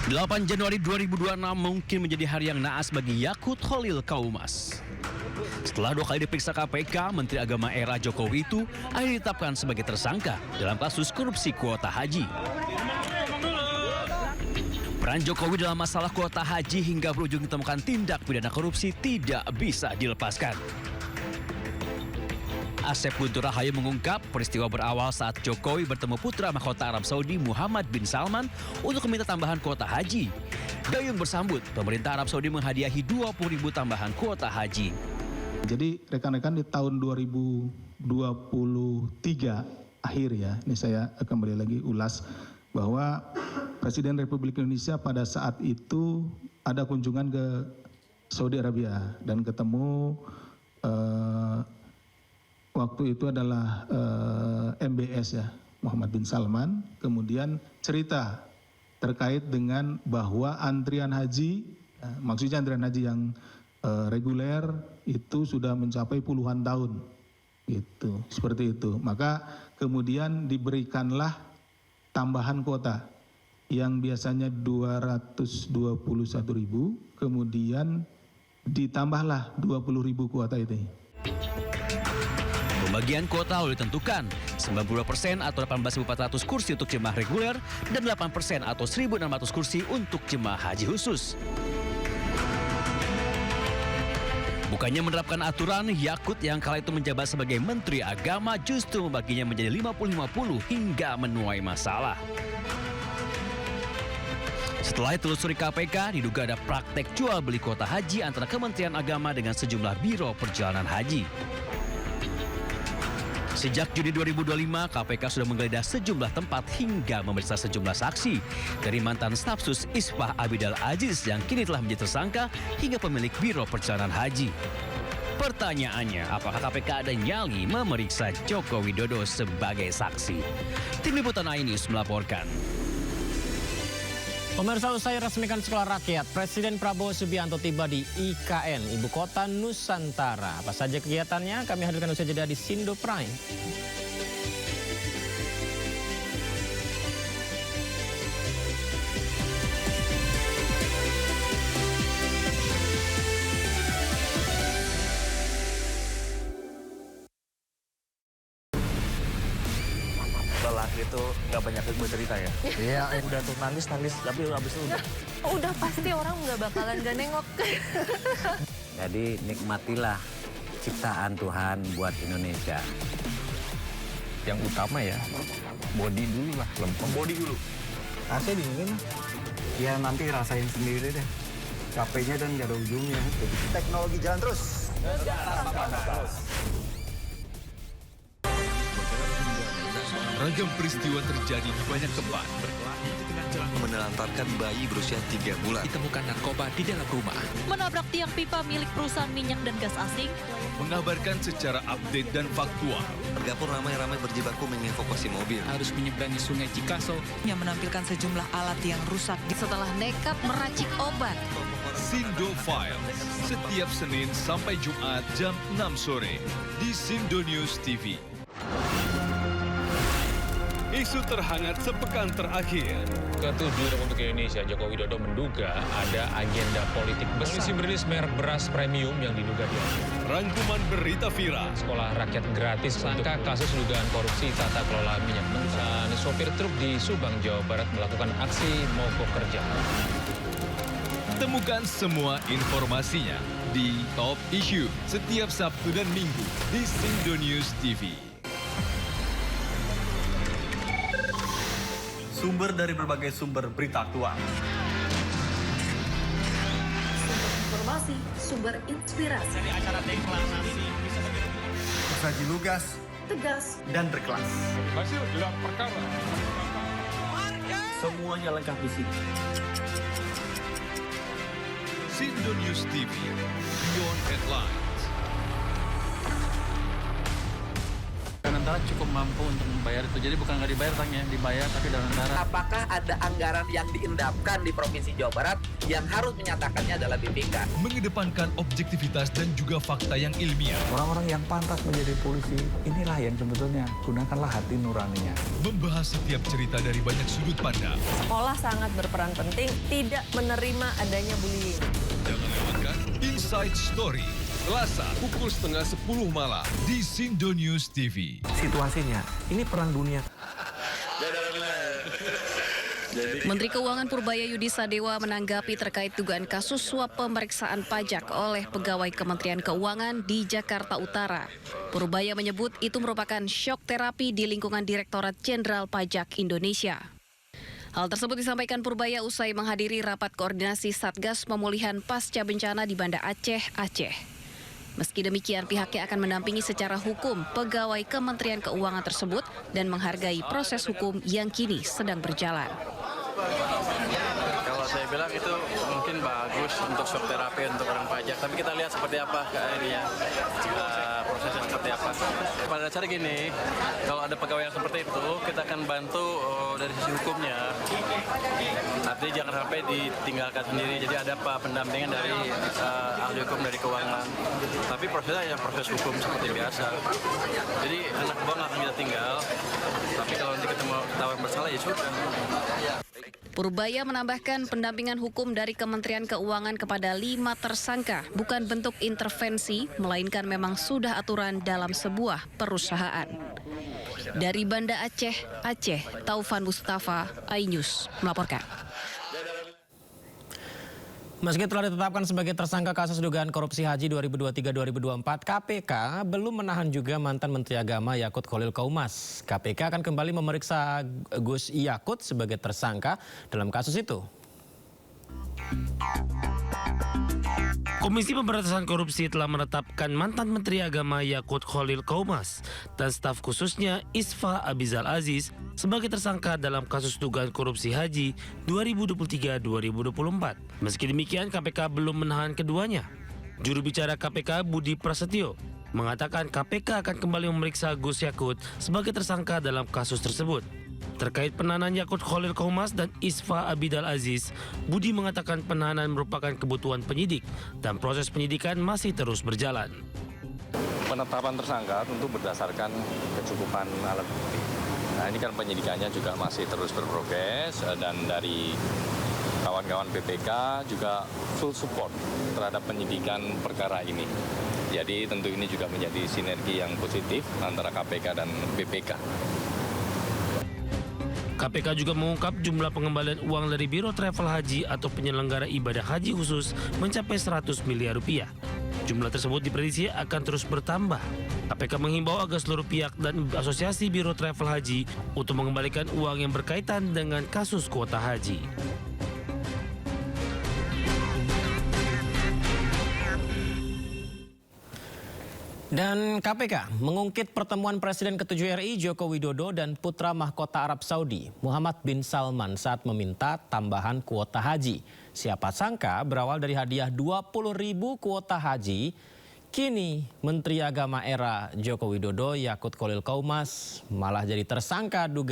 8 Januari 2026 mungkin menjadi hari yang naas bagi Yakut Khalil Kaumas. Setelah 2 kali diperiksa KPK, Menteri Agama era Jokowi itu akhirnya ditetapkan sebagai tersangka dalam kasus korupsi kuota haji. Peran Jokowi dalam masalah kuota haji hingga berujung ditemukan tindak pidana korupsi tidak bisa dilepaskan. Asep Guntur Rahayu mengungkap peristiwa berawal saat Jokowi bertemu putra mahkota Arab Saudi Muhammad bin Salman untuk meminta tambahan kuota haji. Gayung bersambut, pemerintah Arab Saudi menghadiahi 20.000 tambahan kuota haji. Jadi rekan-rekan di tahun 2023 akhir ya, ini saya kembali lagi ulas bahwa Presiden Republik Indonesia pada saat itu ada kunjungan ke Saudi Arabia dan ketemu waktu itu adalah MBS ya, Muhammad bin Salman, kemudian cerita terkait dengan bahwa antrian haji, maksudnya antrian haji yang reguler itu sudah mencapai puluhan tahun, gitu, seperti itu. Maka kemudian diberikanlah tambahan kuota yang biasanya 221.000, kemudian ditambahlah 20.000 kuota itu. Pembagian kuota lalu ditentukan 92% atau 18.400 kursi untuk jemaah reguler dan 8% atau 1.600 kursi untuk jemaah haji khusus. Bukannya menerapkan aturan, Yakut yang kala itu menjabat sebagai Menteri Agama justru membaginya menjadi 50-50 hingga menuai masalah. Setelah ditelusuri KPK, diduga ada praktek jual beli kuota haji antara Kementerian Agama dengan sejumlah biro perjalanan haji. Sejak Juni 2025, KPK sudah menggeledah sejumlah tempat hingga memeriksa sejumlah saksi dari mantan stafsus Isfah Abidal Aziz yang kini telah menjadi tersangka hingga pemilik biro perjalanan haji. Pertanyaannya, apakah KPK ada nyali memeriksa Joko Widodo sebagai saksi? Tim Liputan iNews melaporkan. Pemirsa, usai resmikan sekolah rakyat, Presiden Prabowo Subianto tiba di IKN, Ibu Kota Nusantara. Apa saja kegiatannya? Kami hadirkan usai jeda di Sindo Prime. Lelaki itu gak banyak bercerita ya? Iya, udah tuh nangis, tapi abis itu udah. Udah pasti orang nggak bakalan gak nengok. Jadi nikmatilah ciptaan Tuhan buat Indonesia. Yang utama ya, body dulu lah, lempeng. Body dulu. AC dingin, ya nanti rasain sendiri deh. Capeknya dan gak ada ujungnya. Teknologi jalan terus. Ragam peristiwa terjadi di banyak tempat. Menelantarkan bayi berusia 3 bulan. Ditemukan narkoba di dalam rumah. Menabrak tiang pipa milik perusahaan minyak dan gas asing. Mengabarkan secara update dan faktual. Warga pun ramai-ramai berjibaku mengevakuasi mobil. Harus menyeberangi sungai Cikaso. Yang menampilkan sejumlah alat yang rusak. Setelah nekat meracik obat. Sindo Files. Setiap Senin sampai Jumat jam 6 sore. Di Sindo News TV. Isu terhangat sepekan terakhir. Ketujuh Republik Indonesia, Joko Widodo menduga ada agenda politik besar. Polisi merilis merek beras premium yang diduga diambil. Rangkuman berita viral. Sekolah rakyat gratis sangka kasus dugaan korupsi tata kelola minyak mentah. Sopir truk di Subang, Jawa Barat melakukan aksi mogok kerja. Temukan semua informasinya di Top Issue setiap Sabtu dan Minggu di Sindo News TV. Sumber dari berbagai sumber berita aktual. Sumber informasi, sumber inspirasi. Dari acara deklarasi tersaji lugas, tegas, dan berkelas. Hasil gelar perkara. Semuanya lengkap di sini. Sindo News TV, Beyond Headlines. Nusantara cukup mampu untuk membayar itu. Jadi bukan nggak dibayar tangnya, dibayar tapi dalam negara. Apakah ada anggaran yang diendapkan di Provinsi Jawa Barat yang harus menyatakannya adalah BPK? Mengedepankan objektivitas dan juga fakta yang ilmiah. Orang-orang yang pantas menjadi polisi, inilah yang sebetulnya gunakanlah hati nuraninya. Membahas setiap cerita dari banyak sudut pandang. Sekolah sangat berperan penting, tidak menerima adanya bullying. Jangan lewatkan Inside Story. Selasa pukul 9:30 malam di Sindo News TV. Situasinya, ini perang dunia. Menteri Keuangan Purbaya Yudi Sadewa menanggapi terkait dugaan kasus suap pemeriksaan pajak oleh pegawai Kementerian Keuangan di Jakarta Utara. Purbaya menyebut itu merupakan syok terapi di lingkungan Direktorat Jenderal Pajak Indonesia. Hal tersebut disampaikan Purbaya usai menghadiri rapat koordinasi Satgas Pemulihan Pasca Bencana di Banda Aceh, Aceh. Meski demikian, pihaknya akan mendampingi secara hukum pegawai Kementerian Keuangan tersebut dan menghargai proses hukum yang kini sedang berjalan. Kalau saya bilang itu mungkin bagus untuk shock terapi untuk orang pajak, tapi kita lihat seperti apa ini ya, prosesnya seperti apa. Pada dasarnya gini, kalau ada pegawai yang seperti itu, kita akan bantu dari sisi hukumnya. Artinya jangan sampai ditinggalkan sendiri, jadi ada pendampingan dari ahli hukum dari keuangan. Tapi prosesnya ya proses hukum seperti biasa. Jadi anak buah nggak akan kita tinggal, tapi kalau nanti ketemu ketahuan bersalah ya sudah. Purbaya menambahkan pendampingan hukum dari Kementerian Keuangan kepada 5 tersangka bukan bentuk intervensi, melainkan memang sudah aturan dalam sebuah perusahaan. Dari Banda Aceh, Taufan Mustafa, iNews melaporkan. Meski telah ditetapkan sebagai tersangka kasus dugaan korupsi haji 2023-2024, KPK belum menahan juga mantan Menteri Agama Yakut Kholil Qaumas. KPK akan kembali memeriksa Gus Yakut sebagai tersangka dalam kasus itu. Komisi Pemberantasan Korupsi telah menetapkan mantan Menteri Agama Yakut Kholil Qaumas dan staf khususnya Isfa Abizal Aziz sebagai tersangka dalam kasus dugaan korupsi haji 2023-2024. Meski demikian, KPK belum menahan keduanya. Juru bicara KPK Budi Prasetyo mengatakan KPK akan kembali memeriksa Gus Yakut sebagai tersangka dalam kasus tersebut. Terkait penahanan Yakut Kholil Qaumas dan Isfa Abidal Aziz, Budi mengatakan penahanan merupakan kebutuhan penyidik dan proses penyidikan masih terus berjalan. Penetapan tersangka tentu berdasarkan kecukupan alat bukti. Nah, ini kan penyidikannya juga masih terus berprogres dan dari kawan-kawan BPK juga full support terhadap penyidikan perkara ini. Jadi tentu ini juga menjadi sinergi yang positif antara KPK dan BPK. KPK juga mengungkap jumlah pengembalian uang dari Biro Travel Haji atau penyelenggara ibadah haji khusus mencapai 100 miliar rupiah. Jumlah tersebut diprediksi akan terus bertambah. KPK menghimbau agar seluruh pihak dan asosiasi Biro Travel Haji untuk mengembalikan uang yang berkaitan dengan kasus kuota haji. Dan KPK mengungkit pertemuan Presiden ke-7 RI Joko Widodo dan putra mahkota Arab Saudi Muhammad bin Salman saat meminta tambahan kuota haji. Siapa sangka berawal dari hadiah 20.000 kuota haji, kini Menteri Agama era Joko Widodo Yakut Kholil Qaumas malah jadi tersangka dugaan